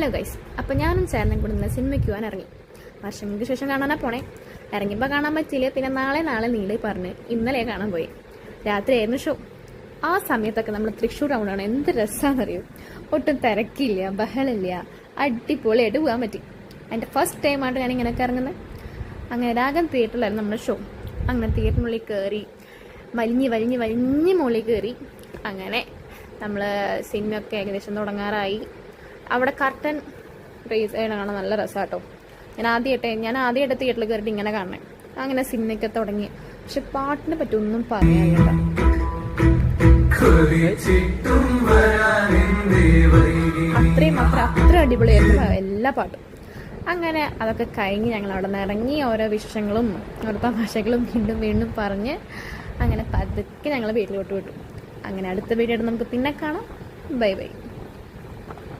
Hello guys, അപ്പോൾ ഞാനും ചേർന്നും കൂടി ഇന്ന് സിനിമയ്ക്ക് പോകാൻ ഇറങ്ങി. വർഷങ്ങൾക്ക് ശേഷം കാണാനാ പോണേ. ഇറങ്ങിയപ്പോൾ കാണാൻ പറ്റിയില്ല. പിന്നെ നാളെ നീളെ പറഞ്ഞ് ഇന്നലെ കാണാൻ പോയി. രാത്രിയായിരുന്നു ഷോ. ആ സമയത്തൊക്കെ നമ്മൾ തൃശ്ശൂർ ടൗണാണ്. എന്ത് രസമാണെന്നറിയും. ഒട്ടും തിരക്കില്ല, ബഹളില്ല, അടിപൊളിയായിട്ട് പോകാൻ പറ്റി. എൻ്റെ ഫസ്റ്റ് ടൈമായിട്ട് ഞാൻ ഇങ്ങനെയൊക്കെ ഇറങ്ങുന്നത്. അങ്ങനെ രാഗം തിയേറ്ററിലായിരുന്നു നമ്മുടെ ഷോ. അങ്ങനെ തിയേറ്ററിനുള്ളിൽ കയറി വലിഞ്ഞ് മുകളിൽ കയറി. അങ്ങനെ നമ്മൾ സിനിമയൊക്കെ ഏകദേശം തുടങ്ങാറായി. അവിടെ കർട്ടൻ റേസ് ചെയ്യണ കാണാൻ നല്ല രസമാട്ടോ. ഞാൻ ആദ്യമായിട്ട് തിയേറ്ററിൽ കയറിയിട്ട് ഇങ്ങനെ കാണണേ. അങ്ങനെ സിനിമയൊക്കെ തുടങ്ങി. പക്ഷെ പാട്ടിനെ പറ്റി ഒന്നും പറയാനില്ല. അത്ര അടിപൊളിയായിരുന്നു എല്ലാ പാട്ടും. അങ്ങനെ അതൊക്കെ കഴിഞ്ഞ് ഞങ്ങൾ അവിടെ നിന്ന് ഇറങ്ങി. ഓരോ വിഷയങ്ങളും ഓരോ തമാശകളും വീണ്ടും പറഞ്ഞ് അങ്ങനെ പതുക്കെ ഞങ്ങൾ വീട്ടിലോട്ട് വിട്ടു. അങ്ങനെ അടുത്ത വീഡിയോ നമുക്ക് പിന്നെ കാണാം. Bye bye.